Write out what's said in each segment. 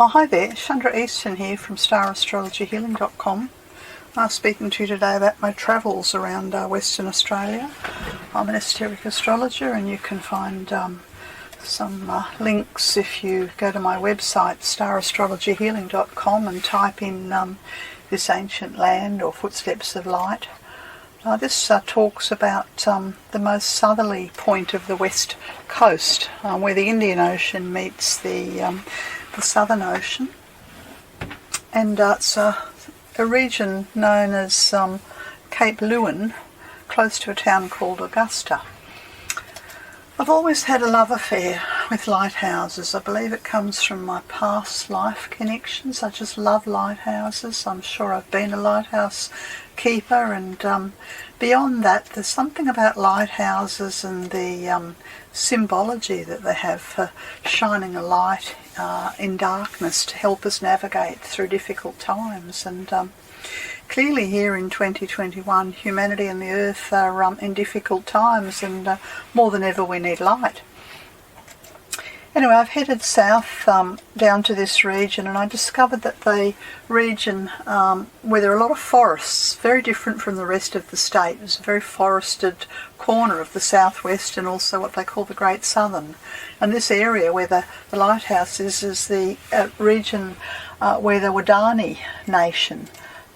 Oh, hi there, Chandra Easton here from StarAstrologyHealing.com. I'm speaking to you today about my travels around Western Australia. I'm an esoteric astrologer, and you can find some links if you go to my website StarAstrologyHealing.com and type in This Ancient Land or Footsteps of Light. This talks about the most southerly point of the west coast, where the Indian Ocean meets the Southern Ocean, and it's a region known as Cape Leeuwin, close to a town called Augusta. I've always had a love affair with lighthouses. I believe it comes from my past life connections. I just love lighthouses. I'm sure I've been a lighthouse keeper, and beyond that, there's something about lighthouses and the symbology that they have for shining a light in darkness to help us navigate through difficult times. And clearly here in 2021, humanity and the earth are in difficult times, and more than ever we need light. Anyway, I've headed south down to this region, and I discovered that the region where there are a lot of forests, very different from the rest of the state. It's a very forested corner of the southwest, and also what they call the Great Southern. And this area where the lighthouse is the region where the Wadani nation,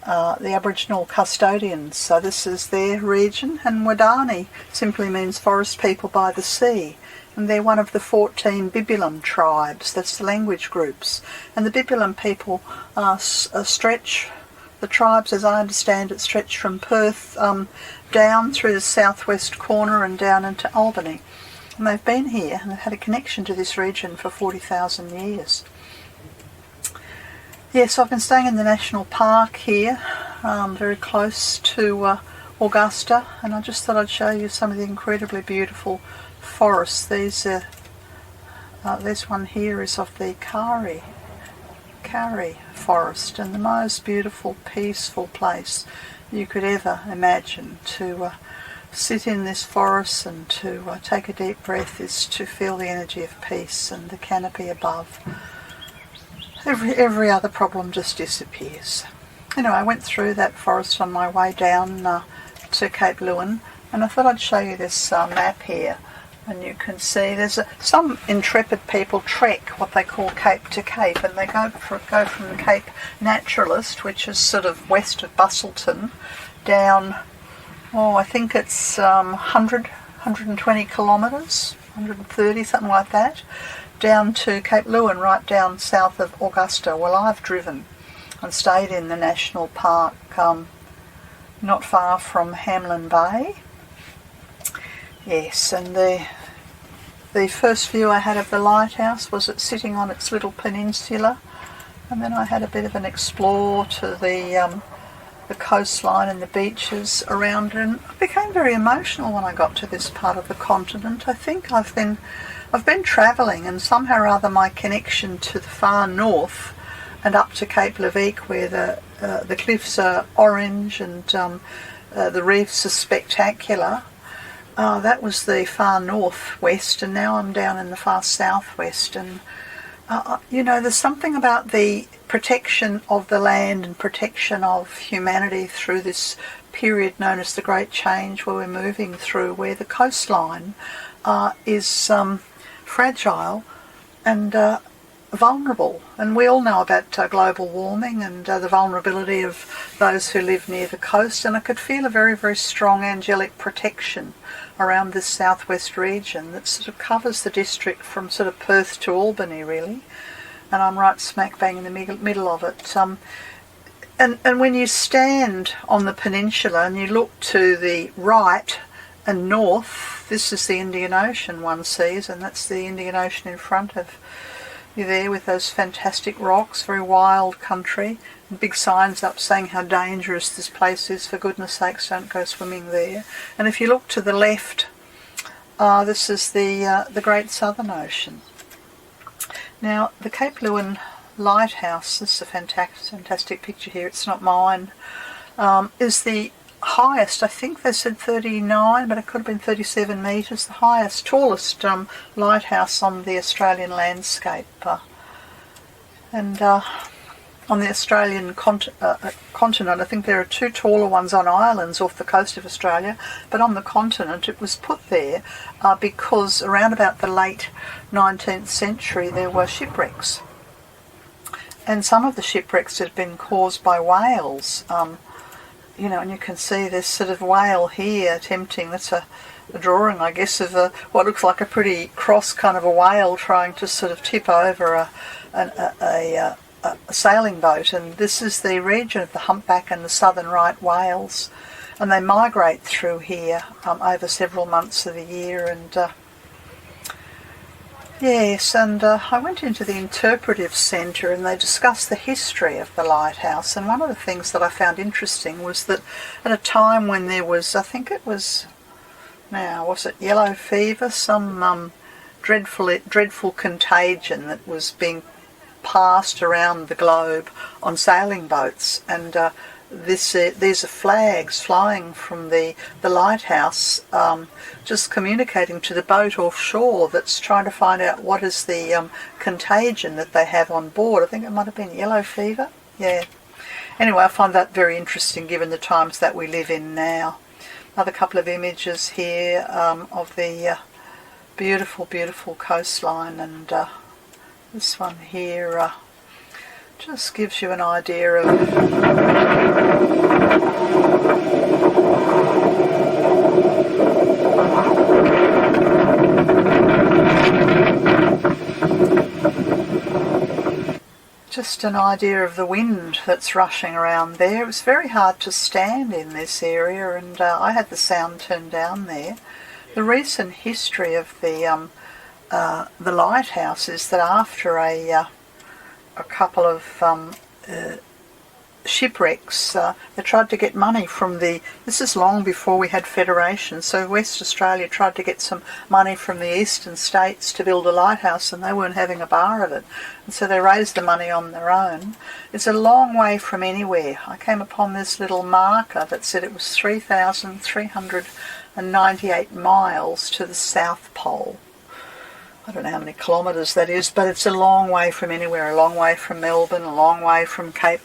the Aboriginal custodians. So this is their region, and Wadani simply means forest people by the sea. And they're one of the 14 Bibulan tribes. That's the language groups. And the Bibulan people stretch, the tribes as I understand it, stretch from Perth down through the southwest corner and down into Albany. And they've been here and they've had a connection to this region for 40,000 years. Yes, I've been staying in the national park here, very close to Augusta, and I just thought I'd show you some of the incredibly beautiful forests. This one here is of the Kari forest, and the most beautiful, peaceful place you could ever imagine. To sit in this forest and to take a deep breath is to feel the energy of peace, and the canopy above. Every other problem just disappears. Anyway, I went through that forest on my way down to Cape Leeuwin, and I thought I'd show you this map here. And you can see there's some intrepid people trek what they call Cape to Cape, and they go from Cape Naturalist, which is sort of west of Busselton, down, I think it's 120 kilometres, 130, something like that, down to Cape Leeuwin, right down south of Augusta. Well, I've driven and stayed in the national park not far from Hamlin Bay. Yes, and the first view I had of the lighthouse was it sitting on its little peninsula, and then I had a bit of an explore to the coastline and the beaches around it, and I became very emotional when I got to this part of the continent. I think I've been travelling, and somehow or other my connection to the far north and up to Cape Leeuwin, where the cliffs are orange and the reefs are spectacular. That was the far northwest, and now I'm down in the far southwest. And there's something about the protection of the land and protection of humanity through this period known as the Great Change, where we're moving through, where the coastline is fragile and vulnerable. And we all know about global warming and the vulnerability of those who live near the coast, and I could feel a very, very strong angelic protection around this southwest region that sort of covers the district from sort of Perth to Albany, really, and I'm right smack bang in the middle of it. And when you stand on the peninsula and you look to the right and north, this is the Indian Ocean one sees, and that's the Indian Ocean in front of you there with those fantastic rocks, very wild country, and big signs up saying how dangerous this place is. For goodness sakes, don't go swimming there. And if you look to the left, this is the Great Southern Ocean. Now, the Cape Leeuwin Lighthouse, this is a fantastic picture here, it's not mine, is the highest, I think they said 39, but it could have been 37 metres, the highest, tallest lighthouse on the Australian landscape. And on the Australian continent, I think there are 2 taller ones on islands off the coast of Australia, but on the continent it was put there because around about the late 19th century there were shipwrecks. And some of the shipwrecks had been caused by whales. You know, and you can see this sort of whale here attempting, that's a drawing, I guess, of what looks like a pretty cross kind of a whale trying to sort of tip over a sailing boat. And this is the region of the humpback and the southern right whales, and they migrate through here over several months of the year. And yes, and I went into the interpretive centre and they discussed the history of the lighthouse, and one of the things that I found interesting was that at a time when there was, I think it was, now was it yellow fever, some dreadful contagion that was being passed around the globe on sailing boats, and these are flags flying from the lighthouse, just communicating to the boat offshore that's trying to find out what is the contagion that they have on board. I think it might have been yellow fever. Yeah. Anyway, I find that very interesting given the times that we live in now. Another couple of images here of the beautiful, beautiful coastline, and this one here just gives you an idea of the wind that's rushing around there. It was very hard to stand in this area, and I had the sound turned down there. The recent history of the lighthouse is that after a couple of shipwrecks, they tried to get money from this is long before we had federation, so West Australia tried to get some money from the eastern states to build a lighthouse, and they weren't having a bar of it, and so they raised the money on their own. It's a long way from anywhere. I came upon this little marker that said it was 3,398 miles to the South Pole. I don't know how many kilometres that is, but it's a long way from anywhere, a long way from Melbourne, a long way from Cape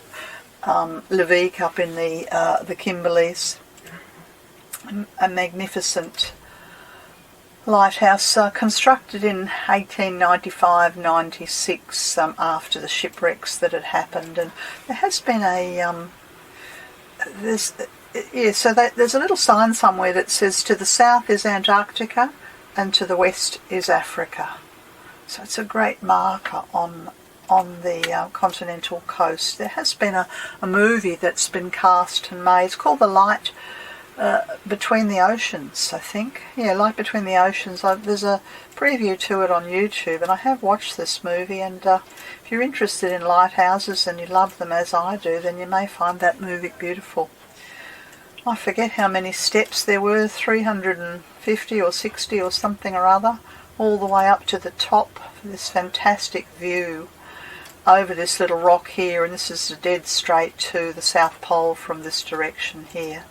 Leeuwin up in the Kimberleys. A magnificent lighthouse constructed in 1895-96 after the shipwrecks that had happened, and there has been there's a little sign somewhere that says to the south is Antarctica and to the west is Africa. So it's a great marker on the continental coast. There has been a movie that's been cast and made. It's called The Light Between the Oceans, I think. Yeah, Light Between the Oceans. There's a preview to it on YouTube, and I have watched this movie, and if you're interested in lighthouses and you love them as I do, then you may find that movie beautiful. I forget how many steps there were, 350 or 60 or something or other, all the way up to the top for this fantastic view over this little rock here, and this is dead straight to the South Pole from this direction here.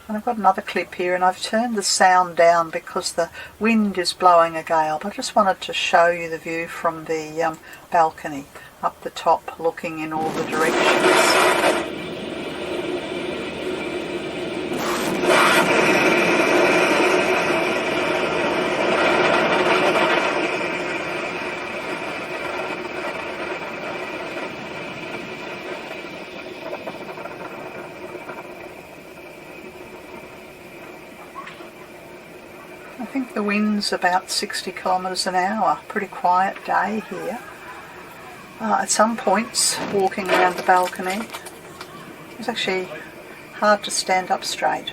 And I've got another clip here, and I've turned the sound down because the wind is blowing a gale, but I just wanted to show you the view from the balcony up the top, looking in all the directions. I think the wind's about 60 kilometres an hour. Pretty quiet day here. At some points, walking around the balcony, it's actually hard to stand up straight.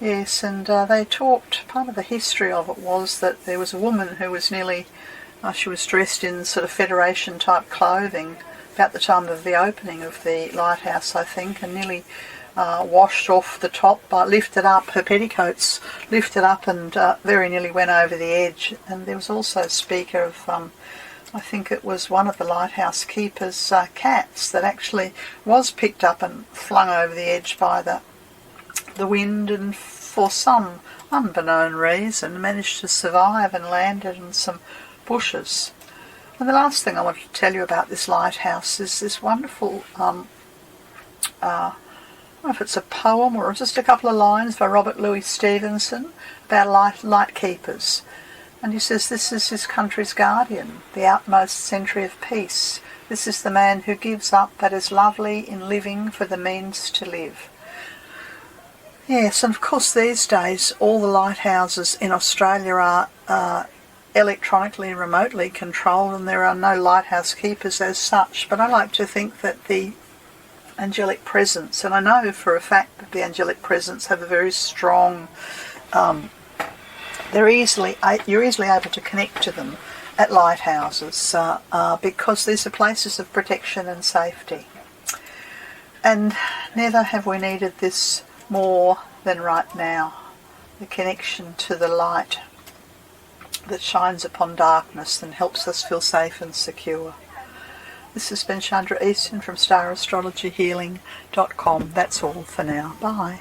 Yes, and they talked, part of the history of it was that there was a woman who was nearly, she was dressed in sort of Federation type clothing about the time of the opening of the lighthouse, I think, and nearly washed off the top, lifted up, her petticoats lifted up, and very nearly went over the edge. And there was also a speaker of, I think it was one of the lighthouse keepers' cats that actually was picked up and flung over the edge by the wind and for some unbeknown reason, managed to survive and landed in some bushes. And the last thing I want to tell you about this lighthouse is this wonderful, I don't know if it's a poem or just a couple of lines by Robert Louis Stevenson about light keepers. And he says, this is his country's guardian, the outmost sentry of peace. This is the man who gives up that is lovely in living for the means to live. Yes, and of course these days all the lighthouses in Australia are electronically, remotely controlled, and there are no lighthouse keepers as such. But I like to think that the angelic presence, and I know for a fact that the angelic presence have a very strong, you're easily able to connect to them at lighthouses because these are places of protection and safety. And never have we needed this more than right now, the connection to the light that shines upon darkness and helps us feel safe and secure. This has been Chandra Easton from StarAstrologyHealing.com. That's all for now. Bye.